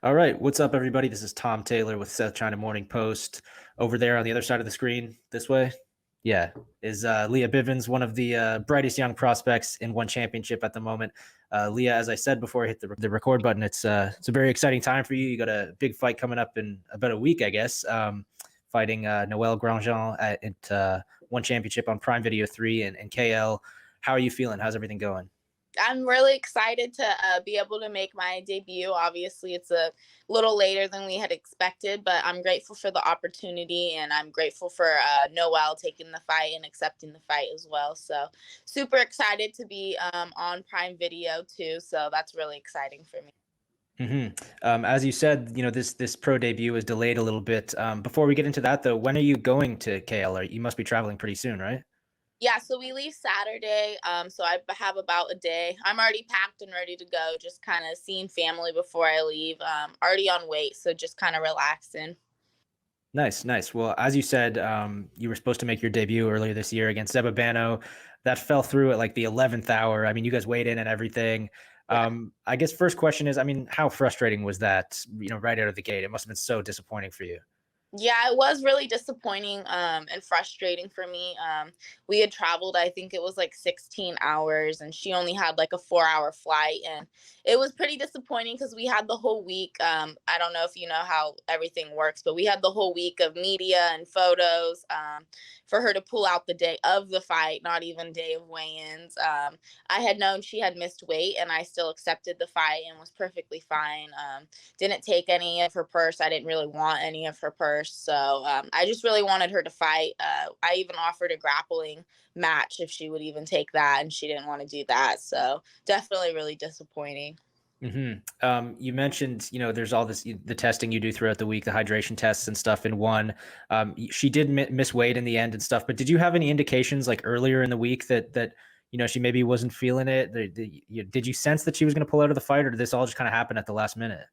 All right, what's up, everybody? This is Tom Taylor with South China Morning Post. Over there on the other side of the screen, this way, yeah, is Lea Bivins, one of the brightest young prospects in one championship at the moment. Lea, as I said before I hit the record button, it's a very exciting time for you. You got a big fight coming up in about a week, I guess, fighting Noelle Grandjean at one championship on Prime Video 3 and KL. How are you feeling? How's everything going? I'm really excited to be able to make my debut. Obviously, it's a little later than we had expected, but I'm grateful for the opportunity, and I'm grateful for Noel taking the fight and accepting the fight as well. So super excited to be on Prime Video too. So that's really exciting for me. As you said, this pro debut was delayed a little bit. Before we get into that, though, when are you going to KL? You must be traveling pretty soon, right? Yeah, so we leave Saturday. So I have about a day. I'm already packed and ready to go. Just kind of seeing family before I leave. Already on weight, so just kind of relaxing. Nice, nice. Well, as you said, you were supposed to make your debut earlier this year against Zebabano. That fell through at like the 11th hour. I mean, you guys weighed in and everything. Yeah. I guess first question is, I mean, how frustrating was that, right out of the gate? It must have been so disappointing for you. Yeah, it was really disappointing and frustrating for me. We had traveled, I think it was like 16 hours, and she only had like a 4-hour flight. And it was pretty disappointing because we had the whole week. I don't know if you know how everything works, but we had the whole week of media and photos for her to pull out the day of the fight, not even day of weigh-ins. I had known she had missed weight, and I still accepted the fight and was perfectly fine. Didn't take any of her purse. I didn't really want any of her purse. So I just really wanted her to fight. I even offered a grappling match if she would even take that, and she didn't want to do that. So definitely really disappointing. You mentioned, there's all the testing you do throughout the week, the hydration tests and stuff in one. She did miss weight in the end and stuff, but did you have any indications like earlier in the week that she maybe wasn't feeling it? Did you sense that she was going to pull out of the fight, or did this all just kind of happen at the last minute?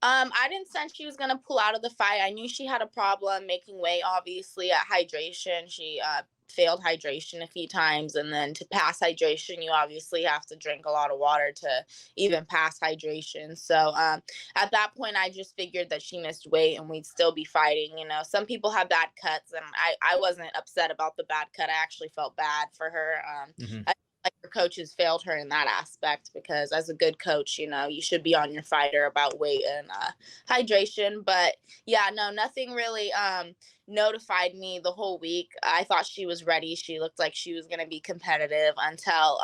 I didn't sense she was gonna pull out of the fight. I knew she had a problem making weight, obviously, at hydration. She failed hydration a few times, and then to pass hydration, you obviously have to drink a lot of water to even pass hydration. So at that point, I just figured that she missed weight and we'd still be fighting. Some people have bad cuts, and I wasn't upset about the bad cut. I actually felt bad for her. hmm I like her coaches failed her in that aspect because as a good coach, you should be on your fighter about weight and hydration. But yeah, no, nothing really notified me the whole week. I thought she was ready. She looked like she was going to be competitive until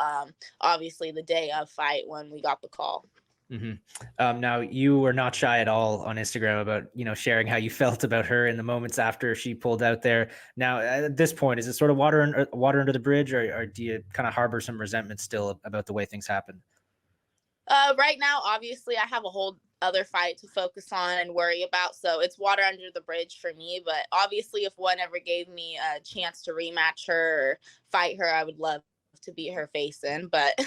obviously the day of fight when we got the call. hmm Now you were not shy at all on Instagram about sharing how you felt about her in the moments after she pulled out there. Now at this point, is it sort of water under the bridge, or do you kind of harbor some resentment still about the way things happen? Right now, obviously, I have a whole other fight to focus on and worry about. So it's water under the bridge for me. But obviously, if one ever gave me a chance to rematch her or fight her, I would love to beat her face in. But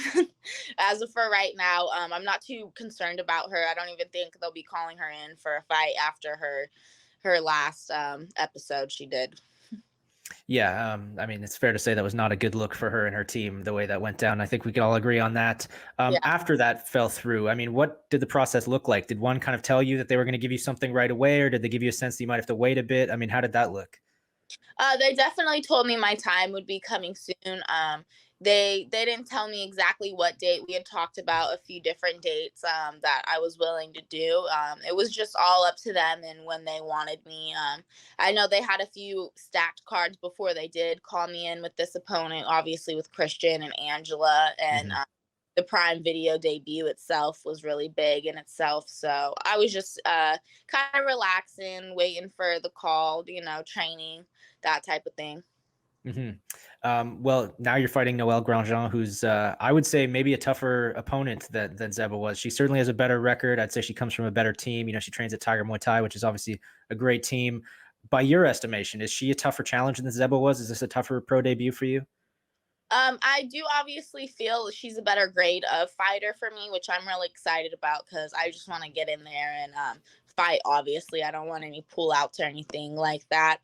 as of for right now, I'm not too concerned about her. I don't even think they'll be calling her in for a fight after her last episode she did. Yeah, I mean, it's fair to say that was not a good look for her and her team, the way that went down. I think we can all agree on that. Yeah. After that fell through, I mean, what did the process look like? Did one kind of tell you that they were going to give you something right away, or did they give you a sense that you might have to wait a bit? I mean, how did that look? They definitely told me my time would be coming soon. They didn't tell me exactly what date. We had talked about a few different dates that I was willing to do. It was just all up to them and when they wanted me. I know they had a few stacked cards before they did call me in with this opponent, obviously with Christian and Angela, and hmm the Prime Video debut itself was really big in itself. So I was just kind of relaxing, waiting for the call, training, that type of thing. hmm Well, now you're fighting Noelle Grandjean, who's I would say maybe a tougher opponent than Zeba was. She certainly has a better record. I'd say she comes from a better team. She trains at Tiger Muay Thai, which is obviously a great team. By your estimation, is she a tougher challenge than Zeba was? Is this a tougher pro debut for you? I do obviously feel she's a better grade of fighter for me, which I'm really excited about because I just want to get in there and fight. Obviously, I don't want any pullouts or anything like that.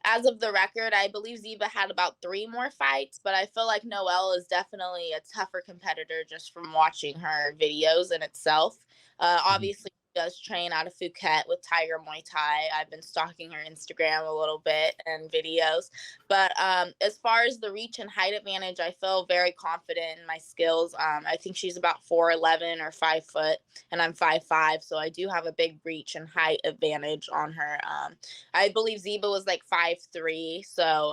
As of the record, I believe Ziva had about 3 more fights, but I feel like Noelle is definitely a tougher competitor just from watching her videos in itself. Mhm. Obviously, does train out of Phuket with Tiger Muay Thai. I've been stalking her Instagram a little bit and videos. But as far as the reach and height advantage, I feel very confident in my skills. I think she's about 4'11" or 5 foot, and I'm 5'5", so I do have a big reach and height advantage on her. I believe Zeba was like 5'3", so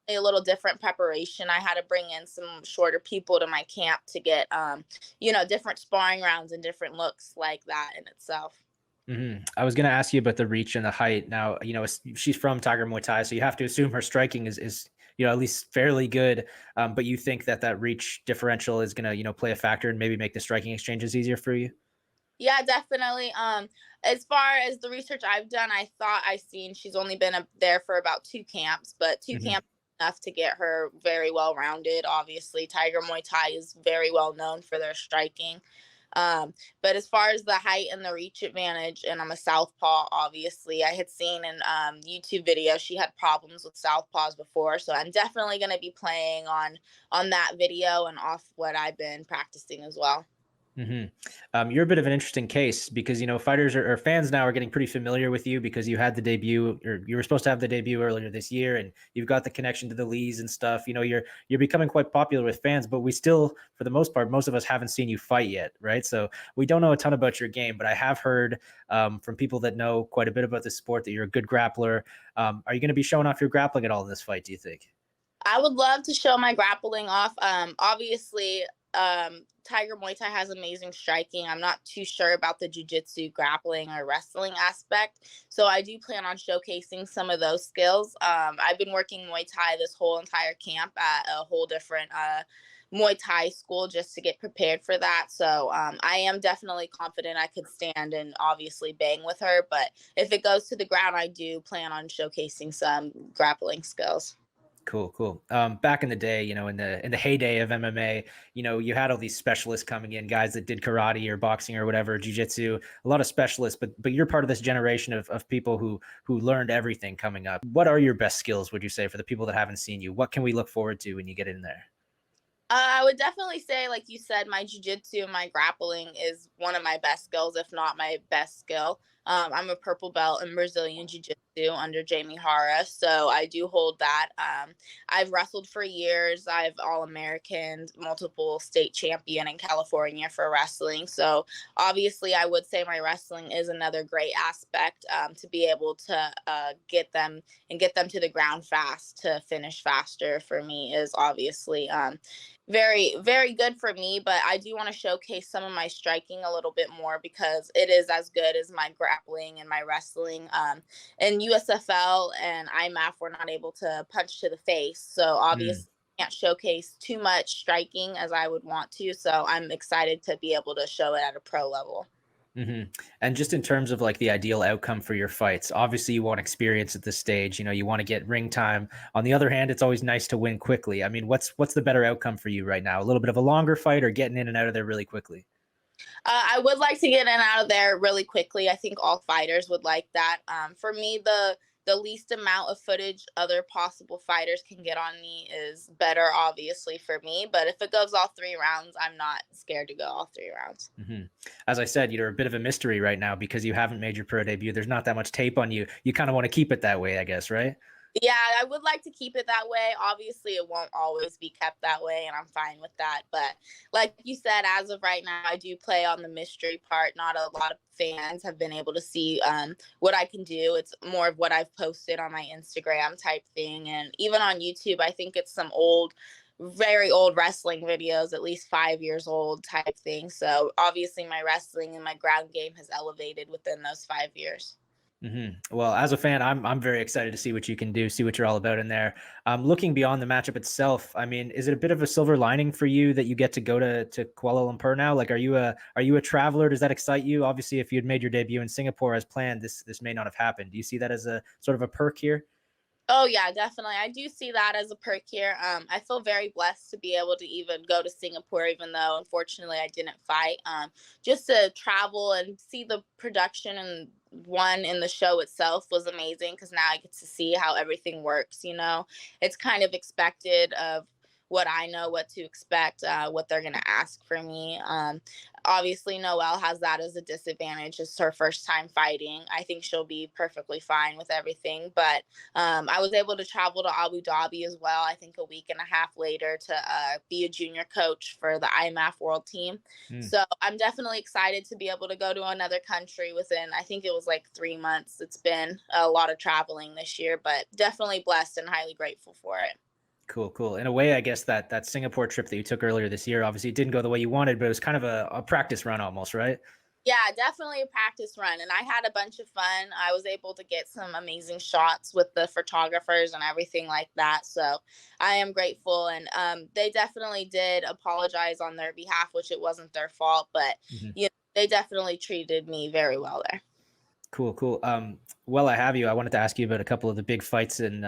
a little different preparation. I had to bring in some shorter people to my camp to get different sparring rounds and different looks like that in itself. I was going to ask you about the reach and the height. Now, she's from Tiger Muay Thai, so you have to assume her striking is at least fairly good. But you think that reach differential is going to, play a factor and maybe make the striking exchanges easier for you? Yeah, definitely. As far as the research I've done, I thought I seen she's only been there for about 2 camps, but 2 camps enough to get her very well rounded. Obviously, Tiger Muay Thai is very well known for their striking. But as far as the height and the reach advantage, and I'm a southpaw, obviously, I had seen in YouTube videos she had problems with southpaws before, so I'm definitely going to be playing on that video and off what I've been practicing as well. You're a bit of an interesting case because, fighters or fans now are getting pretty familiar with you because you had the debut, or you were supposed to have the debut earlier this year, and you've got the connection to the Lees and stuff. You're becoming quite popular with fans, but we still, for the most part, most of us haven't seen you fight yet, right? So we don't know a ton about your game, but I have heard from people that know quite a bit about the sport that you're a good grappler. Are you going to be showing off your grappling at all in this fight, do you think? I would love to show my grappling off. Obviously, Tiger Muay Thai has amazing striking. I'm not too sure about the jiu-jitsu, grappling, or wrestling aspect, so I do plan on showcasing some of those skills. I've been working Muay Thai this whole entire camp at a whole different Muay Thai school just to get prepared for that. So I am definitely confident I could stand and obviously bang with her. But if it goes to the ground, I do plan on showcasing some grappling skills. Cool. Back in the day, in the heyday of MMA, you had all these specialists coming in, guys that did karate or boxing or whatever, jiu-jitsu, a lot of specialists, but you're part of this generation of people who learned everything coming up. What are your best skills, would you say, for the people that haven't seen you? What can we look forward to when you get in there? I would definitely say, like you said, my jujitsu and my grappling is one of my best skills, if not my best skill. I'm a purple belt in Brazilian jiu-jitsu under Jamie Hara, so I do hold that. I've wrestled for years. I've All-American, multiple state champion in California for wrestling. So obviously, I would say my wrestling is another great aspect to be able to get them to the ground fast, to finish faster for me is obviously very, very good for me. But I do want to showcase some of my striking a little bit more because it is as good as my grappling and my wrestling. In USFL and IMAF, we're not able to punch to the face. So obviously, can't showcase too much striking as I would want to. So I'm excited to be able to show it at a pro level. And just in terms of like the ideal outcome for your fights, obviously you want experience at this stage, you want to get ring time. On the other hand, it's always nice to win quickly. I mean, what's the better outcome for you right now? A little bit of a longer fight or getting in and out of there really quickly? I would like to get in and out of there really quickly. I think all fighters would like that. For me, the least amount of footage other possible fighters can get on me is better, obviously, for me. But if it goes all 3 rounds, I'm not scared to go all 3 rounds. As I said, you're a bit of a mystery right now because you haven't made your pro debut. There's not that much tape on you. You kind of want to keep it that way, I guess, right? Yeah, I would like to keep it that way. Obviously, it won't always be kept that way, and I'm fine with that. But like you said, as of right now, I do play on the mystery part. Not a lot of fans have been able to see what I can do. It's more of what I've posted on my Instagram type thing. And even on YouTube, I think it's some very old wrestling videos, at least 5 years old type thing. So obviously, my wrestling and my ground game has elevated within those 5 years. Well, as a fan, I'm very excited to see what you can do, see what you're all about in there. Looking beyond the matchup itself, I mean, is it a bit of a silver lining for you that you get to go to Kuala Lumpur now? Like, are you a traveler? Does that excite you? Obviously, if you had made your debut in Singapore as planned, this may not have happened. Do you see that as a sort of a perk here? Oh yeah, definitely. I do see that as a perk here. I feel very blessed to be able to even go to Singapore, even though unfortunately I didn't fight. Just to travel and see the production and one in the show itself was amazing because now I get to see how everything works. It's kind of expected of what I know what to expect, what they're gonna ask for me. Obviously, Noelle has that as a disadvantage. It's her first time fighting. I think she'll be perfectly fine with everything. But I was able to travel to Abu Dhabi as well, I think a week and a half later, to be a junior coach for the IMAF World Team. So I'm definitely excited to be able to go to another country within, I think it was like 3 months. It's been a lot of traveling this year, but definitely blessed and highly grateful for it. Cool, cool. In a way, I guess that Singapore trip that you took earlier this year, obviously it didn't go the way you wanted, but it was kind of a practice run almost, right? Yeah, definitely a practice run. And I had a bunch of fun. I was able to get some amazing shots with the photographers and everything like that. So I am grateful. And they definitely did apologize on their behalf, which it wasn't their fault, but you know, they definitely treated me very well there. Cool, cool. Well, I have you. I wanted to ask you about a couple of the big fights in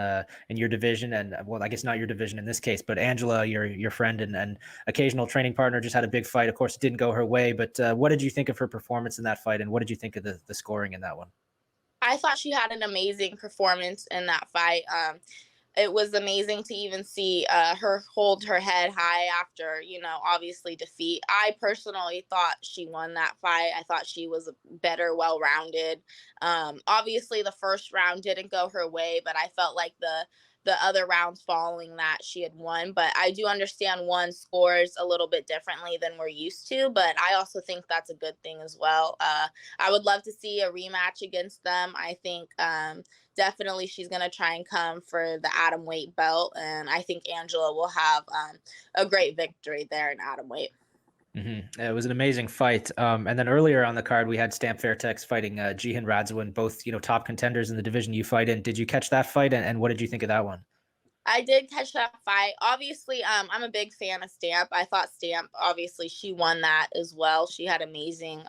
your division, and well, I guess not your division in this case, but Angela, your friend and occasional training partner, just had a big fight. Of course, it didn't go her way, but what did you think of her performance in that fight, and what did you think of the scoring in that one? I thought she had an amazing performance in that fight. It was amazing to even see her hold her head high after, you know, obviously defeat. I personally thought she won that fight. I thought she was better, well-rounded. Obviously, the first round didn't go her way, but I felt like the other rounds following that she had won. But I do understand one scores a little bit differently than we're used to, but I also think that's a good thing as well. I would love to see a rematch against them. I think definitely she's going to try and come for the atom weight belt, and I think Angela will have a great victory there in atom weight. It was an amazing fight. And then earlier on the card, we had Stamp Fairtex fighting Jihan Radzawin, both, top contenders in the division you fight in. Did you catch that fight? And what did you think of that one? I did catch that fight. Obviously, I'm a big fan of Stamp. I thought Stamp, obviously, she won that as well. She had amazing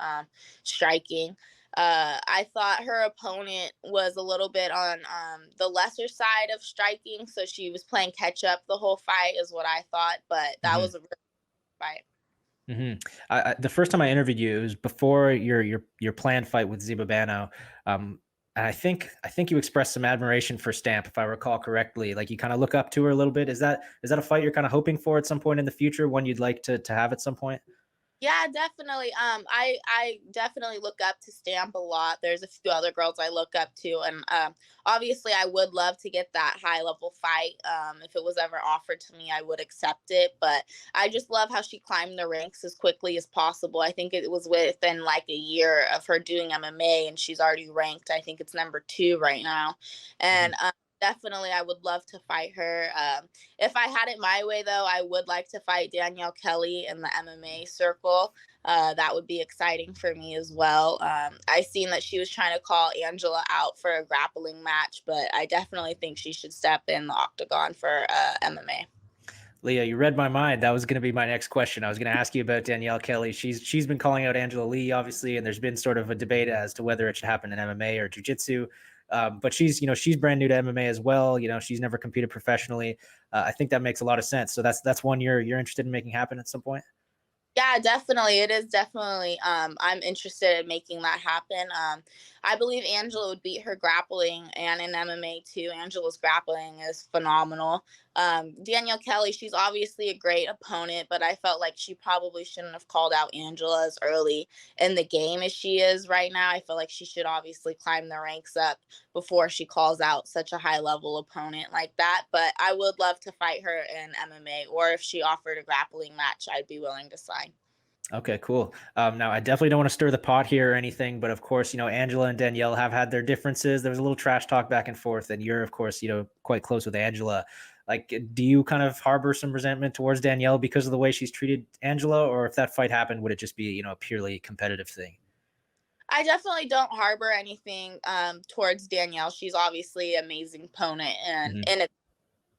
striking. I thought her opponent was a little bit on the lesser side of striking, so she was playing catch up the whole fight, is what I thought. But that was a really good fight. The first time I interviewed you, it was before your planned fight with Ziba Bano. And I think you expressed some admiration for Stamp, if I recall correctly. Like, you kind of look up to her a little bit. Is that a fight you're kind of hoping for at some point in the future? One you'd like to have at some point? Yeah, definitely. I definitely look up to Stamp a lot. There's a few other girls I look up to, and obviously, I would love to get that high level fight. If it was ever offered to me, I would accept it. But I just love how she climbed the ranks as quickly as possible. I think it was within like a year of her doing MMA, and she's already ranked. I think it's number 2 right now, and definitely, I would love to fight her. If I had it my way, though, I would like to fight Danielle Kelly in the MMA circle. That would be exciting for me as well. I seen that she was trying to call Angela out for a grappling match, but I definitely think she should step in the octagon for MMA. Leah, you read my mind. That was going to be my next question. I was going to ask you about Danielle Kelly. She's been calling out Angela Lee, obviously, and there's been sort of a debate as to whether it should happen in MMA or jiu-jitsu. But she's brand new to MMA as well. She's never competed professionally. I think that makes a lot of sense. So that's one you're interested in making happen at some point. Yeah, definitely. It is definitely. I'm interested in making that happen. I believe Angela would beat her grappling and in MMA too. Angela's grappling is phenomenal. Danielle Kelly, she's obviously a great opponent, but I felt like she probably shouldn't have called out Angela as early in the game as she is right now. I feel like she should obviously climb the ranks up before she calls out such a high level opponent like that. But I would love to fight her in MMA, or if she offered a grappling match, I'd be willing to sign. Okay, cool. Now, I definitely don't want to stir the pot here or anything, but of course, Angela and Danielle have had their differences. There was a little trash talk back and forth, and you're, of course, quite close with Angela. Like, do you kind of harbor some resentment towards Danielle because of the way she's treated Angela, or if that fight happened, would it just be, a purely competitive thing? I definitely don't harbor anything towards Danielle. She's obviously an amazing opponent, and it's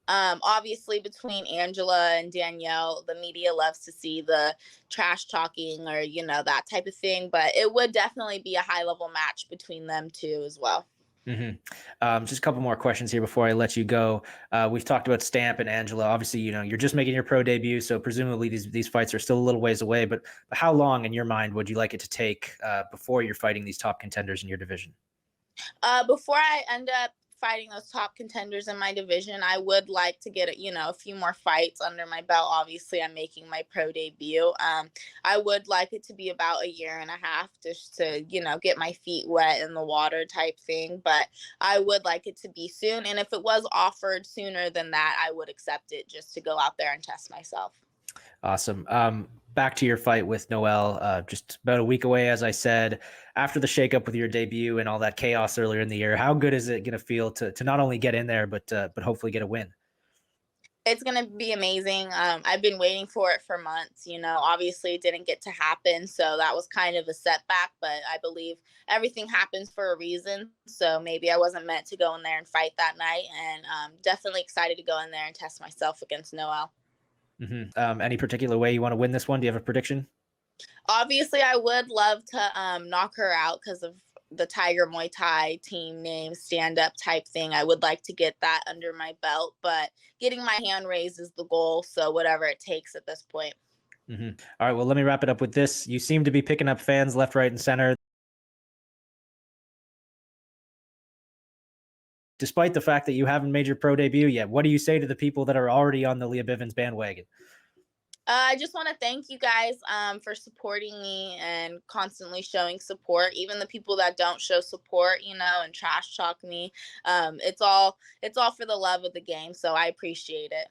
obviously between Angela and Danielle, the media loves to see the trash talking or that type of thing. But it would definitely be a high level match between them two as well. Just a couple more questions here before I let you go. We've talked about Stamp and Angela. Obviously, you're just making your pro debut, so presumably these fights are still a little ways away. But how long, in your mind, would you like it to take before you're fighting these top contenders in your division? Before I end up fighting those top contenders in my division. I would like to get, a few more fights under my belt. Obviously, I'm making my pro debut. I would like it to be about a year and a half just to, get my feet wet in the water type thing. But I would like it to be soon. And if it was offered sooner than that, I would accept it just to go out there and test myself. Awesome. Back to your fight with Noel, just about a week away, as I said, after the shakeup with your debut and all that chaos earlier in the year. How good is it going to feel to not only get in there, but hopefully get a win? It's going to be amazing. I've been waiting for it for months. Obviously it didn't get to happen. So that was kind of a setback, but I believe everything happens for a reason. So maybe I wasn't meant to go in there and fight that night, and definitely excited to go in there and test myself against Noel. Mm-hmm. Any particular way you want to win this one? Do you have a prediction? Obviously, I would love to knock her out because of the Tiger Muay Thai team name, stand up type thing. I would like to get that under my belt, but getting my hand raised is the goal. So whatever it takes at this point. Mm-hmm. All right. Well, let me wrap it up with this. You seem to be picking up fans left, right, and center. Despite the fact that you haven't made your pro debut yet, what do you say to the people that are already on the Lea Bivins bandwagon? I just want to thank you guys for supporting me and constantly showing support. Even the people that don't show support, and trash talk me. It's all for the love of the game. So I appreciate it.